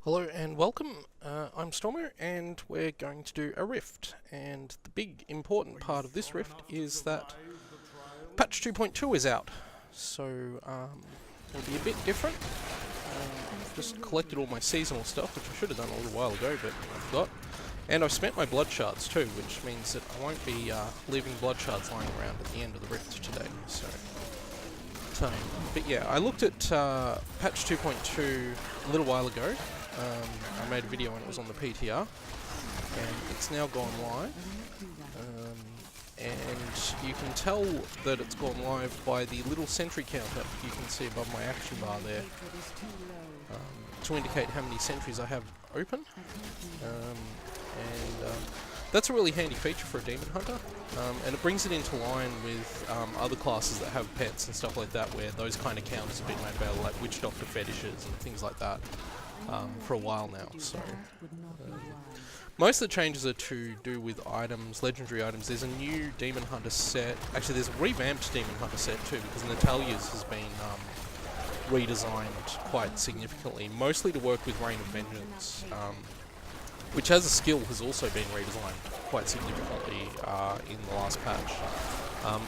Hello and welcome, I'm Stormo and we're going to do a rift, and the big important part of this rift is that patch 2.2 is out, so it'll be a bit different. Just collected all my seasonal stuff, which I should have done a little while ago but I forgot, and I've spent my blood shards too, which means that I won't be leaving blood shards lying around at the end of the rift today. But yeah, I looked at patch 2.2 a little while ago. I made a video when it was on the PTR, and it's now gone live. And you can tell that it's gone live by the little sentry counter you can see above my action bar there, to indicate how many sentries I have open. That's a really handy feature for a demon hunter, and it brings it into line with other classes that have pets and stuff like that, where those kind of counters have been made available, like witch doctor fetishes and things like that, for a while now. So most of the changes are to do with items, legendary items. There's a new demon hunter set. Actually, there's a revamped demon hunter set too, because Natalia's has been redesigned quite significantly, mostly to work with Reign of Vengeance, which as a skill has also been redesigned quite significantly in the last patch.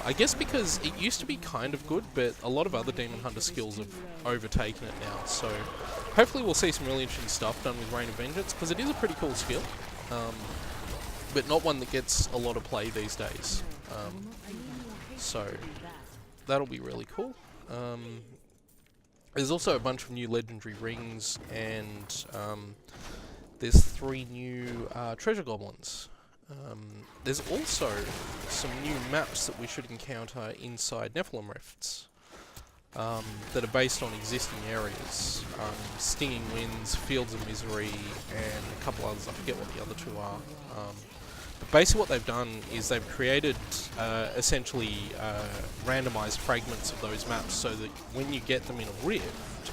I guess because it used to be kind of good, but a lot of other Demon Hunter skills have overtaken it now, so hopefully we'll see some really interesting stuff done with Reign of Vengeance, because it is a pretty cool skill, but not one that gets a lot of play these days. So that'll be really cool. There's also a bunch of new legendary rings, and there's 3 new treasure goblins. There's also some new maps that we should encounter inside Nephilim Rifts, that are based on existing areas. Stinging Winds, Fields of Misery, and a couple others. I forget what the other 2 are. But basically what they've done is they've created essentially randomized fragments of those maps, so that when you get them in a rift,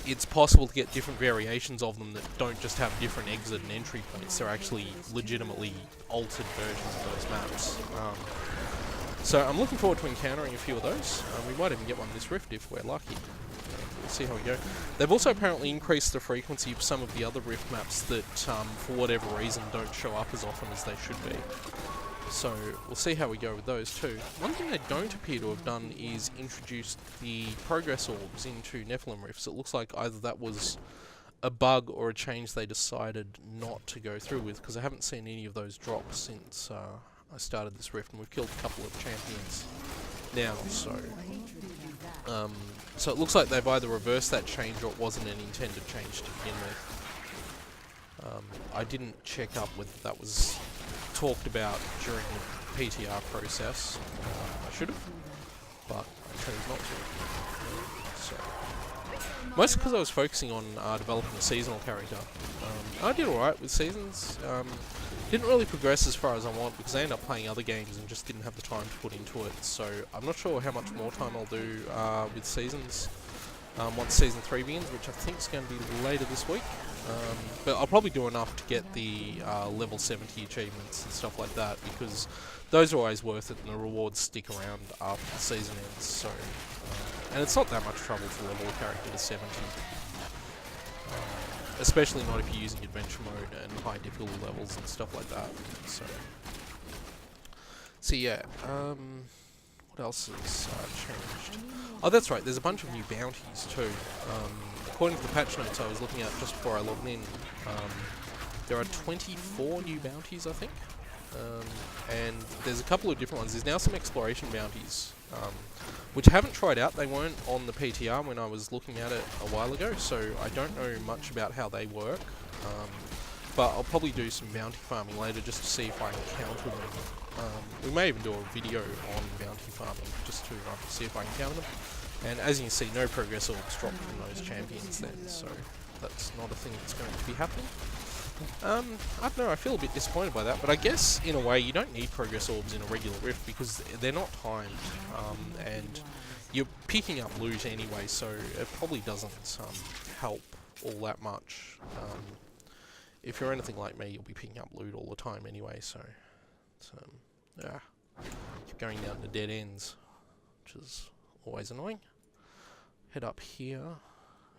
it's possible to get different variations of them that don't just have different exit and entry points. They're actually legitimately altered versions of those maps. So I'm looking forward to encountering a few of those. We might even get one this rift if we're lucky. We'll see how we go. They've also apparently increased the frequency of some of the other rift maps that, for whatever reason, don't show up as often as they should be. So we'll see how we go with those too. One thing they don't appear to have done is introduced the progress orbs into Nephilim Rifts. It looks like either that was a bug or a change they decided not to go through with, because I haven't seen any of those drop since I started this rift, and we've killed a couple of champions now, so it looks like they've either reversed that change or it wasn't an intended change to begin with. I didn't check up whether that was talked about during the PTR process. I should have, but I chose not to. Mostly because I was focusing on developing a seasonal character. I did alright with seasons. Didn't really progress as far as I want, because I ended up playing other games and just didn't have the time to put into it. So I'm not sure how much more time I'll do with seasons once Season 3 begins, which I think is going to be later this week. But I'll probably do enough to get the level 70 achievements and stuff like that, because those are always worth it, and the rewards stick around after the season ends. So, and it's not that much trouble to level a character to 70. Especially not if you're using adventure mode and high difficulty levels and stuff like that. So yeah, what else has changed? Oh, that's right, there's a bunch of new bounties too. According to the patch notes I was looking at just before I logged in, there are 24 new bounties, I think. And there's a couple of different ones. There's now some exploration bounties, which I haven't tried out. They weren't on the PTR when I was looking at it a while ago, so I don't know much about how they work. But I'll probably do some bounty farming later just to see if I encounter them. We may even do a video on bounty farming just to see if I encounter them. And as you can see, no progress orbs dropped from those champions then, so that's not a thing that's going to be happening. I don't know, I feel a bit disappointed by that, but I guess in a way you don't need progress orbs in a regular rift because they're not timed, and you're picking up loot anyway, so it probably doesn't help all that much. If you're anything like me, you'll be picking up loot all the time anyway, so yeah, keep going down to dead ends, which is always annoying. Head up here,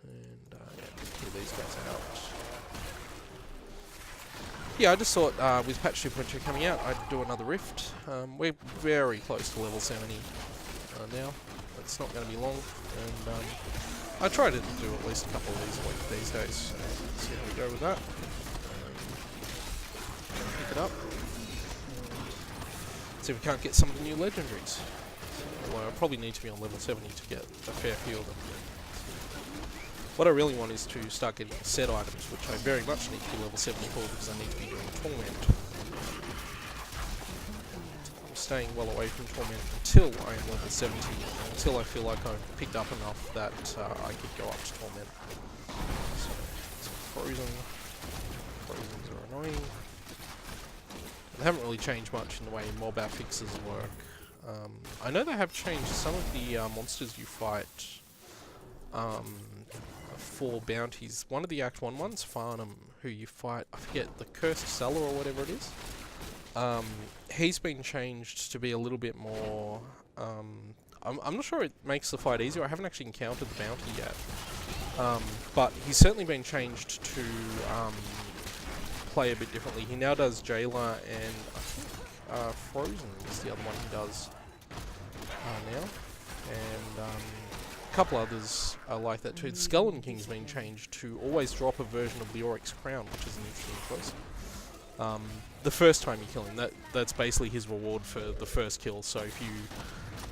and yeah, clear these guys out. yeah, I just thought with patch 2.2 coming out, I'd do another rift. We're very close to level 70 now. It's not going to be long, and I try to do at least a couple of these a week these days. So let's see how we go with that. Pick it up. See if we can't get some of the new legendaries. Although I probably need to be on level 70 to get a fair few of them. What I really want is to start getting set items, which I very much need to be level 74 because I need to be doing Torment. I'm staying well away from Torment until I am level 70, until I feel like I've picked up enough that I could go up to Torment. So, Frozen. Frozens are annoying. They haven't really changed much in the way mob affixes work. I know they have changed some of the monsters you fight for bounties. One of the Act 1 ones, Farnham, who you fight, I forget, the Cursed Cellar or whatever it is. He's been changed to be a little bit more... I'm not sure it makes the fight easier. I haven't actually encountered the bounty yet. But he's certainly been changed to play a bit differently. He now does Jailer, and I think Frozen is the other one he does now. And a couple others are like that too. The Skeleton King's been changed to always drop a version of the Oryx Crown, which is an interesting choice. The first time you kill him, that's basically his reward for the first kill. So if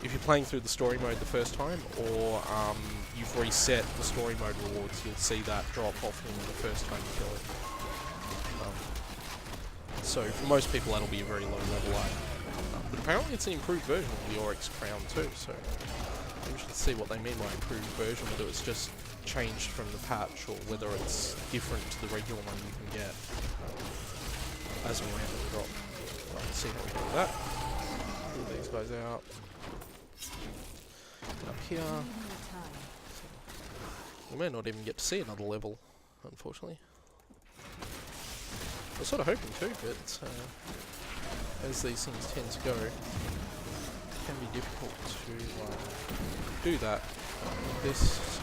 you're playing through the story mode the first time, or you've reset the story mode rewards, you'll see that drop off him the first time you kill him. So for most people that'll be a very low level item. But apparently it's an improved version of the Oryx Crown too, so I'm interested to see what they mean by improved version, whether it's just changed from the patch or whether it's different to the regular one you can get as a random drop. Right, let's see how we do with that. Pull these guys out. Get up here. We may not even get to see another level, unfortunately. I was sort of hoping to, but as these things tend to go, it can be difficult to do that. This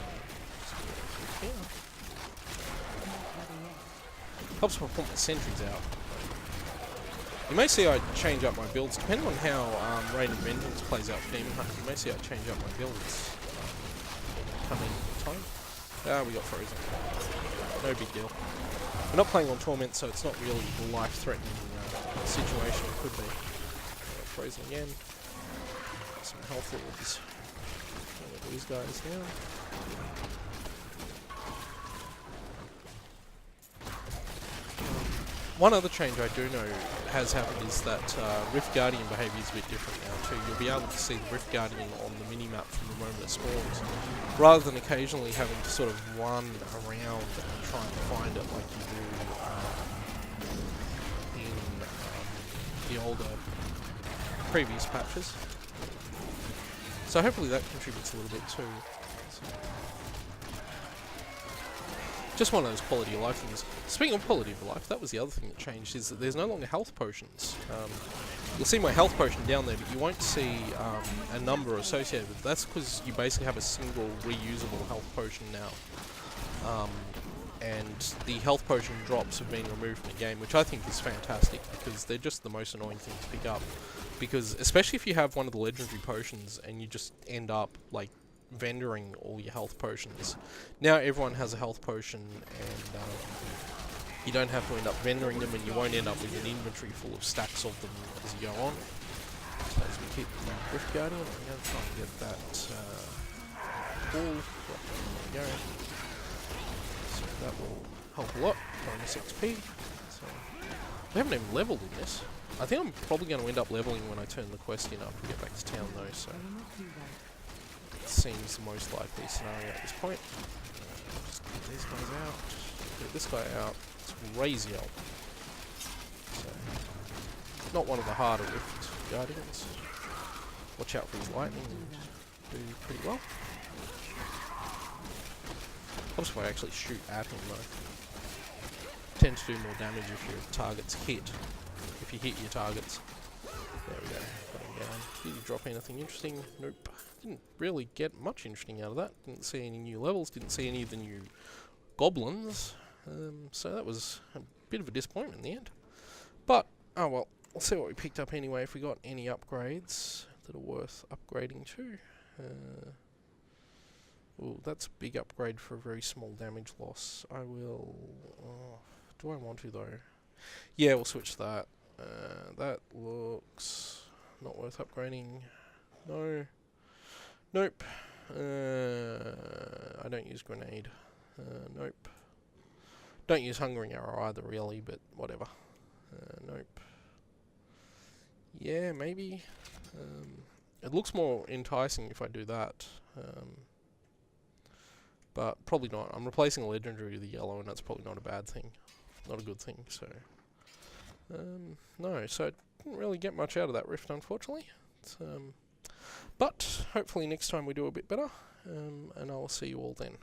helps me put my sentries out. You may see I change up my builds, depending on how Rain of Vengeance plays out for Demon Hunt. You may see I change up my builds coming time. We got Frozen. No big deal. We're not playing on Torment, so it's not really a life-threatening situation it could be. Frozen again. Some health orbs. These guys now. One other change I do know has happened is that Rift Guardian behaviour is a bit different now too. You'll be able to see the Rift Guardian on the minimap from the moment it spawns, rather than occasionally having to sort of run around and try and find it like you do in the older previous patches. So hopefully that contributes a little bit too. Just one of those quality of life things. Speaking of quality of life, that was the other thing that changed, is that there's no longer health potions. You'll see my health potion down there, but you won't see a number associated with it. That's because you basically have a single reusable health potion now. And the health potion drops have been removed from the game, which I think is fantastic, because they're just the most annoying thing to pick up. Because, especially if you have one of the legendary potions and you just end up, like, vendoring all your health potions. Now everyone has a health potion, and you don't have to end up vendoring them, and you won't end up with an inventory full of stacks of them as you go on. So as we keep the Rift Guardian, I'm going to try and get that ball. There we go. So that will help a lot. Bonus XP. So we haven't even leveled in this. I think I'm probably going to end up leveling when I turn the quest in after we get back to town though, so seems the most likely scenario at this point. Just get these guys out. Get this guy out. It's Raziel. So, not one of the harder Rift Guardians. Watch out for his lightning and do pretty well. Helps if I actually shoot at him though. Tend to do more damage if your target's hit. If you hit your targets. There we go. Got him down. Did he drop anything interesting? Nope. Didn't really get much interesting out of that. Didn't see any new levels, didn't see any of the new goblins. So that was a bit of a disappointment in the end. But, oh well, we'll see what we picked up anyway, if we got any upgrades that are worth upgrading to. Ooh, that's a big upgrade for a very small damage loss. I will... Oh, do I want to, though? Yeah, we'll switch that. That looks not worth upgrading. No. Nope. I don't use grenade. Nope. Don't use hungering arrow either, really, but whatever. Nope. Yeah, maybe. It looks more enticing if I do that. But probably not. I'm replacing a legendary with a yellow, and that's probably not a bad thing. Not a good thing, so... no, so I didn't really get much out of that rift, unfortunately. But hopefully next time we do a bit better, and I'll see you all then.